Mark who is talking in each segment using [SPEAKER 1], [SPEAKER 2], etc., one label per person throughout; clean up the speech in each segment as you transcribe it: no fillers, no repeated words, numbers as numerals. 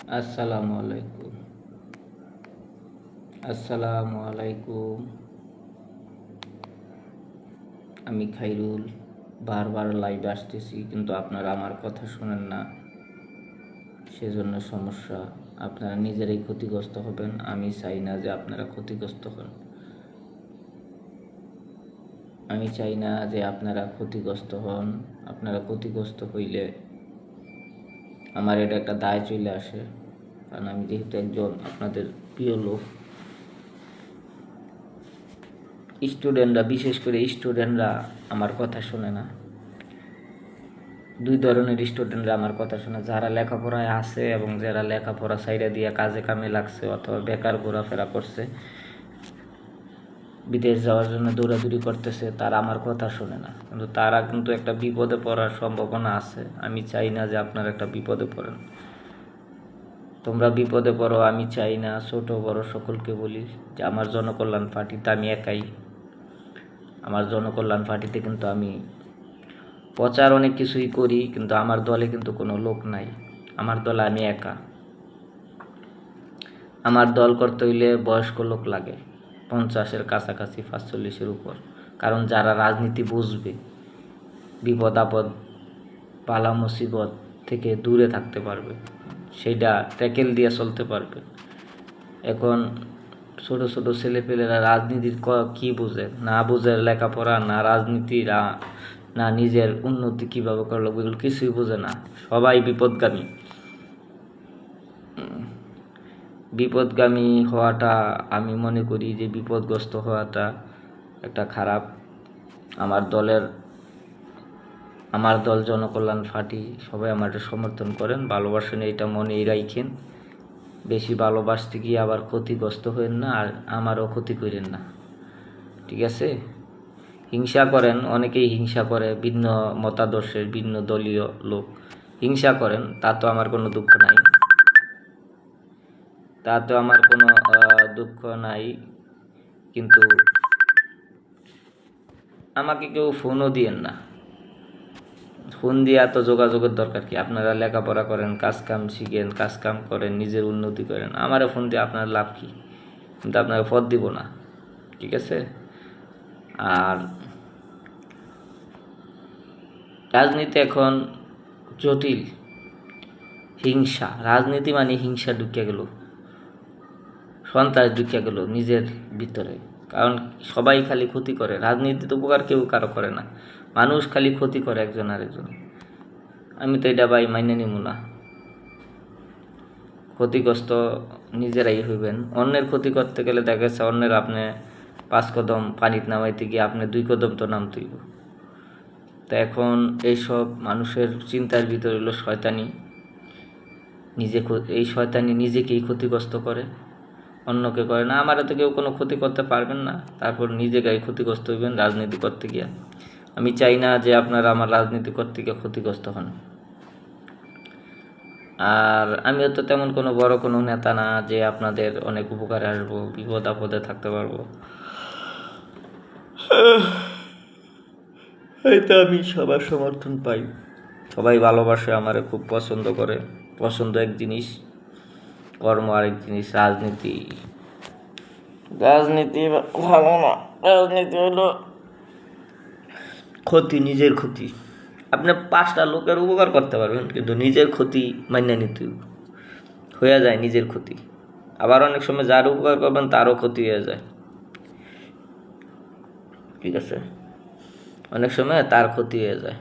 [SPEAKER 1] আসসালামু আলাইকুম। আসসালামু আলাইকুম। আমি খাইরুল। বারবার লাইভে আসতেছি, কিন্তু আপনারা আমার কথা শোনেন না, সেজন্য সমস্যা। আপনারা নিজেরাই ক্ষতিগ্রস্ত হবেন। আমি চাই না যে আপনারা ক্ষতিগ্রস্ত হন। আমি চাই না যে আপনারা ক্ষতিগ্রস্ত হন। আপনারা ক্ষতিগ্রস্ত হইলে আমার এটা একটা দায় চলে আসে, কারণ আমি যেহেতু একজন আপনাদের প্রিয় লোক। স্টুডেন্টরা, বিশেষ করে স্টুডেন্টরা আমার কথা শোনে না। দুই ধরনের স্টুডেন্টরা আমার কথা শোনে, যারা লেখাপড়ায় আছে এবং যারা লেখাপড়া সাইডে দিয়ে কাজে কামে লাগছে অথবা বেকার ঘোরাফেরা করছে, বিদেশ যাওয়ার জন্য দৌড়াদৌড়ি করতেছে, তারা আমার কথা শোনে না। কিন্তু তারা কিন্তু একটা বিপদে পড়ার সম্ভাবনা আছে। আমি চাই না যে আপনারা একটা বিপদে পড়েন। তোমরা বিপদে পড়ো আমি চাই না। ছোট বড় সকলকে বলি যে আমার জনকল্যাণ পার্টিতে আমি একাই। আমার জনকল্যাণ পার্টিতে কিন্তু আমি প্রচার অনেক কিছুই করি, কিন্তু আমার দলে কিন্তু কোনো লোক নাই। আমার দলে আমি একা। আমার দল করতে হইলে বয়স্ক লোক লাগে, 50-এর কাছাকাছি, 45-এর উপর। কারণ যারা রাজনীতি বুঝবে, বিপদ আপদ পালা মুসিবত থেকে দূরে থাকতে পারবে, সেইটা ট্যাকেল দিয়ে চলতে পারবে। এখন ছোট ছোট ছেলেপেলেরা রাজনীতির কি বুঝে না বুঝে, লেখাপড়া না রাজনীতি না নিজের উন্নতি কীভাবে করলো এগুলো কিছুই বোঝে না। সবাই বিপদগামী। বিপদগামী হওয়াটা, আমি মনে করি যে বিপদগ্রস্ত হওয়াটা একটা খারাপ। আমার দল জনকল্যাণ পার্টি, সবাই আমার সমর্থন করেন, ভালোবাসেন, এইটা মনেই রাখেন। বেশি ভালোবাসতে গিয়ে আবার ক্ষতিগ্রস্ত হয়েন না, আর আমারও ক্ষতি করেন না, ঠিক আছে? হিংসা করেন, অনেকেই হিংসা করে, ভিন্ন মতাদর্শের ভিন্ন দলীয় লোক হিংসা করেন, তাতে আমার কোনো দুঃখ নাই। কিন্তু আমাকে কেউ ফোনও দিয়েন না। ফোন দিয়ে এত যোগাযোগের দরকার কি? আপনারা লেখাপড়া করেন, কাজকাম শিখেন, কাজকাম করেন, নিজের উন্নতি করেন। আমারও ফোন দিয়ে আপনার লাভ কি? কিন্তু আপনাকে পথ দিব না, ঠিক আছে? আর রাজনীতি এখন জটিল। হিংসা, রাজনীতি মানে হিংসা ঢুকিয়া গেল, সন্ত্রাস ঢুকিয়া গেল নিজের ভিতরে। কারণ সবাই খালি ক্ষতি করে, রাজনীতিতে উপকার কেউ কারো করে না। মানুষ খালি ক্ষতি করে একজন আরেকজন। আমি তো এটা ভাই মাইনে নিব না। ক্ষতিগ্রস্ত নিজেরাই হইবেন। অন্যের ক্ষতি করতে গেলে দেখা যাচ্ছে অন্যের আপনি 5 কদম পানিতে নামাইতে গিয়ে আপনি 2 কদম তো নামতেইব। তো এখন এইসব মানুষের চিন্তার ভিতরে হলো শয়তানি। এই শয়তানি নিজেকেই ক্ষতিগ্রস্ত করে, অন্যকে করে না। আমারও তো কেউ কোনো ক্ষতি করতে পারবেন না, তারপর নিজেকেই ক্ষতিগ্রস্ত হইবেন রাজনীতি করতে গিয়া। আমি চাই না যে আপনারা আমার রাজনীতি করতে গিয়ে ক্ষতিগ্রস্ত হন। আর আমিও তো তেমন কোনো বড় কোনো নেতা না যে আপনাদের অনেক উপকারে আসবো, বিপদ আপদে থাকতে পারবো। হয়তো আমি সবার সমর্থন পাই, সবাই ভালোবাসে, আমারে খুব পছন্দ করে। পছন্দ এক জিনিস, কর্ম আরেক জিনিস। রাজনীতি ভালো না। রাজনীতি হলো ক্ষতি, নিজের ক্ষতি। আপনি 5টা লোকের উপকার করতে পারবেন, কিন্তু নিজের ক্ষতি মান্য নিতে হয়ে যায় নিজের ক্ষতি। আবার অনেক সময় যার উপকার করবেন তারও ক্ষতি হয়ে যায়, ঠিক আছে? অনেক সময় তার ক্ষতি হয়ে যায়,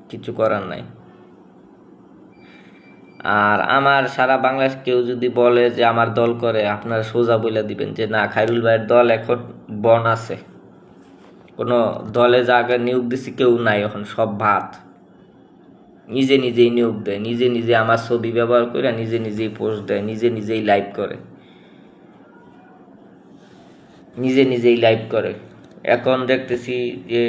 [SPEAKER 1] কিছু করার নাই। আর আমার সারা বাংলাদেশ কেউ যদি বলে যে আমার দল করে, আপনারা সোজা বলে দিবেন যে না, খায়রুল ভাইয়ের দল এখন বন আছে। কোনো দলে যাকে নিয়োগ দিছি কেউ নাই এখন, সব ভাত। নিজে নিজেই নিয়োগ দেয়, নিজে নিজে আমার ছবি ব্যবহার করে নিজে নিজেই পোস্ট দেয়, নিজে নিজেই লাইভ করে। এখন দেখতেছি যে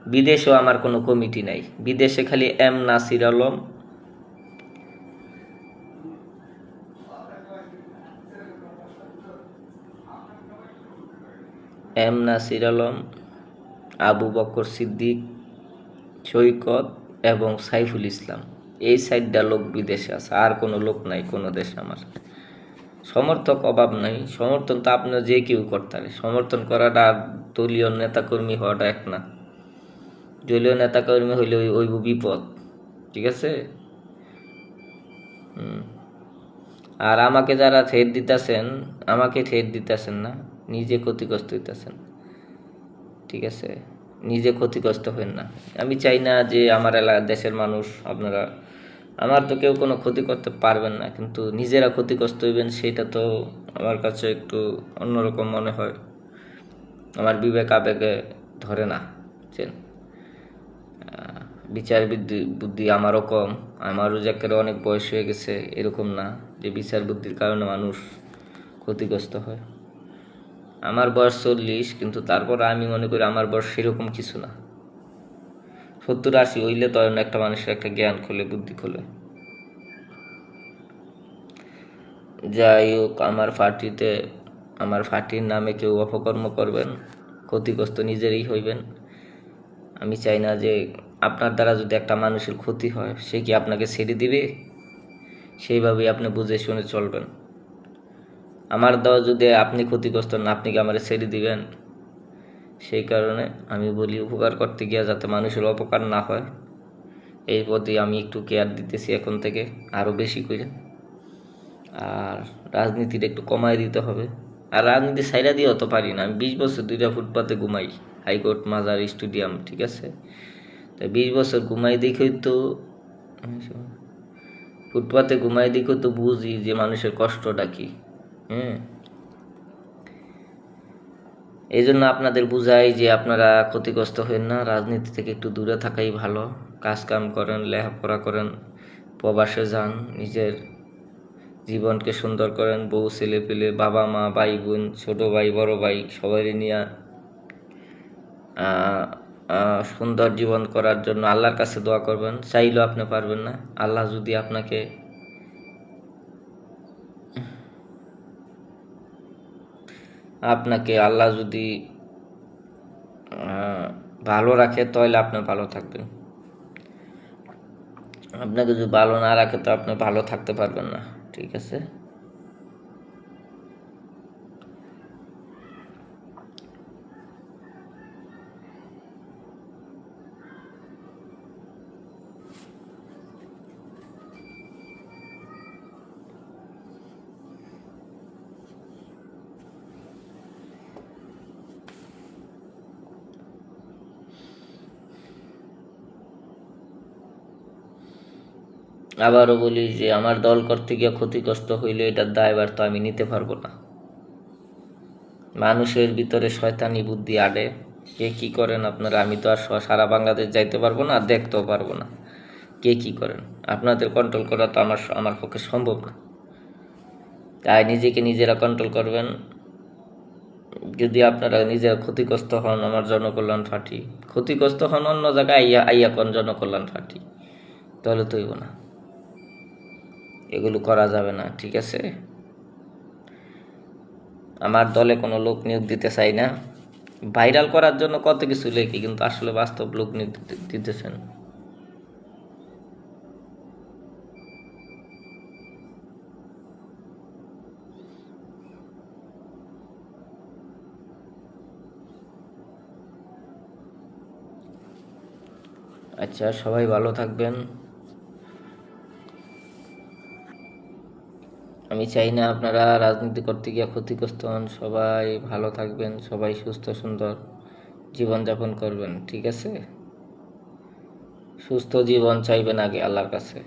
[SPEAKER 1] বিদেশেও আমার কোনো কমিটি নাই। বিদেশে খালি নাসির আলম, আবু বকর সিদ্দিক, সৈকত এবং সাইফুল ইসলাম, এই সাইডটা লোক বিদেশে আছে, আর কোনো লোক নাই কোনো দেশে আমার। সমর্থক অভাব নাই, সমর্থন তো আপনার যে কেউ করতে পারে। সমর্থন করাটা আর দলীয় নেতাকর্মী হওয়াটা এক না। দলীয় নেতাকর্মী হইলে ওই বিপদ, ঠিক আছে। আর আমাকে যারা থ্রেট দিতেছেন, আমাকে থ্রেট দিতেছেন না, নিজে ক্ষতিগ্রস্ত হইতেছেন, ঠিক আছে। নিজে ক্ষতিগ্রস্ত হবেন না। আমি চাই না যে আমার দেশের মানুষ, আপনারা, আমার তো কেউ কোনো ক্ষতি করতে পারবেন না, কিন্তু নিজেরা ক্ষতিগ্রস্ত হইবেন সেটা তো আমার কাছে একটু অন্যরকম মনে হয়। আমার বিবেক আবেগে ধরে না, বুঝছেন। বিচার বুদ্ধি আমারও কম, আমারও যে একেবারে অনেক বয়স হয়ে গেছে এরকম না যে বিচার বুদ্ধির কারণে মানুষ ক্ষতিগ্রস্ত হয়। আমার বয়স 40, কিন্তু তারপর আমি মনে করি আমার বয়স সেরকম কিছু না। 70-80 হইলে তখন একটা মানুষের একটা জ্ঞান খোলে, বুদ্ধি খোলে। যাই হোক, আমার পার্টির নামে কেউ অপকর্ম করবেন, ক্ষতিগ্রস্ত নিজেরই হইবেন। আমি চাই না যে আপনার দ্বারা যদি একটা মানুষের ক্ষতি হয়, সে কি আপনাকে ছেড়ে দিবে? সেইভাবেই আপনি বুঝে শুনে চলবেন। আমার দ্বারা যদি আপনি ক্ষতিগ্রস্ত না, আপনি কি আমার ছেড়ে দিবেন? সেই কারণে আমি বলি, উপকার করতে গিয়ে যাতে মানুষের অপকার না হয়, এই প্রতি আমি একটু কেয়ার দিতেছি এখন থেকে, আরও বেশি করে। আর রাজনীতিটা একটু কমায় দিতে হবে। আর রাজনীতি সাইডা দিয়েও তো পারি না। আমি 20 বছর 2টা ফুটপাতে ঘুমাই, হাইকোর্ট, মাজার, স্টেডিয়াম, ঠিক আছে। তাই 20 বছর ঘুমাই দেখেই তো, ফুটপাতে ঘুমাই দেখেও তো বুঝি যে মানুষের কষ্টটা কি। এই জন্য আপনাদের বুঝাই যে আপনারা ক্ষতিগ্রস্ত হবেন না, রাজনীতি থেকে একটু দূরে থাকাই ভালো। কাজ কাম করেন, লেখাপড়া করেন, প্রবাসে যান, নিজের জীবনকে সুন্দর করেন, বউ ছেলে পেলে, বাবা মা, ভাই বোন, ছোট ভাই, বড় ভাই, সবাই নিয়ে সুন্দর জীবন করার জন্য আল্লাহর কাছে দোয়া করবেন। চাইলেও আপনি পারবেন না। আল্লাহ যদি আপনাকে আল্লাহ যদি ভালো রাখে, তাহলে আপনি ভালো থাকবেন। আপনাকে যদি ভালো না রাখে তো আপনি ভালো থাকতে পারবেন না, ঠিক আছে। আবারও বলি যে আমার দল করতে গিয়ে ক্ষতিগ্রস্ত হইলে এটার দায়ভার তো আমি নিতে পারবো না। মানুষের ভিতরে শয়তানি বুদ্ধি আডে, কে কি করেন আপনারা, আমি তো আর সারা বাংলাদেশ যাইতে পারবো না, দেখতেও পারবো না কে কি করেন। আপনাদের কন্ট্রোল করা তো আমার পক্ষে সম্ভব না। তাই নিজেকে নিজেরা কন্ট্রোল করবেন। যদি আপনারা নিজেরা ক্ষতিগ্রস্ত হন, আমার জনকল্যাণ পার্টি ক্ষতিগ্রস্ত হন, অন্য জায়গায় আইয়া কোন জনকল্যাণ পার্টি, তাহলে তো হইব না। এগুলো করা যাবে না, ঠিক আছে। আমার দলে কোনো লোক নিয়োগ দিতে চাই না। ভাইরাল করার জন্য কত কিছু লেখি, কিন্তু আসলে বাস্তব লোক নিয়োগ দিতেছেন। আচ্ছা, সবাই ভালো থাকবেন। আমি চাই না আপনারা রাজনীতি করতে গিয়ে ক্ষতিগ্রস্ত হন। সবাই ভালো থাকবেন, সবাই সুস্থ সুন্দর জীবনযাপন করবেন, ঠিক আছে। সুস্থ জীবন চাইবেন আগে আল্লাহর কাছে।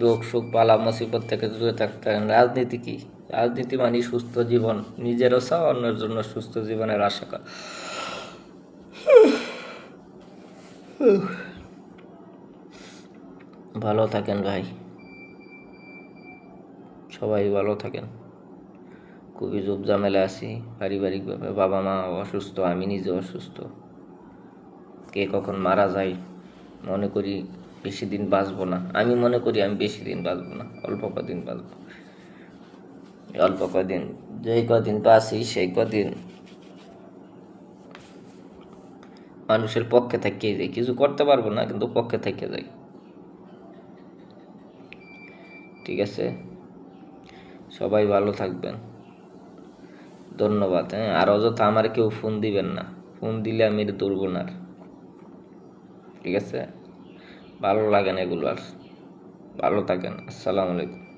[SPEAKER 1] রোগ সুখ বালা মুসিবত থেকে দূরে থাকতে হবে। রাজনীতি কি? রাজনীতি মানে সুস্থ জীবন, নিজেরও চাও, অন্যের জন্য সুস্থ জীবনের আশা কর। ভালো থাকেন ভাই, সবাই ভালো থাকেন। খুবই জোব ঝামেলা আছি পারিবারিকভাবে, বাবা মা অসুস্থ, আমি নিজে অসুস্থ। কে কখন মারা যায়, মনে করি বেশি দিন বাঁচবো না। আমি মনে করি আমি বেশি দিন বাঁচবো না, অল্প কদিন বাঁচবো। অল্প কদিন, যেই কদিন বাঁচি সেই কদিন মানুষের পক্ষে থেকে যাই। কিছু করতে পারবো না, কিন্তু পক্ষে থেকে যাই। ঠিক আছে, সবাই ভালো থাকবেন, ধন্যবাদ। হ্যাঁ, আর অযথা আমার কেউ ফোন দিবেন না, ফোন দিলে আমি এটা ধরবো না আর। ঠিক আছে, ভালো লাগে না এগুলো আর। ভালো থাকেন, আসসালামু আলাইকুম।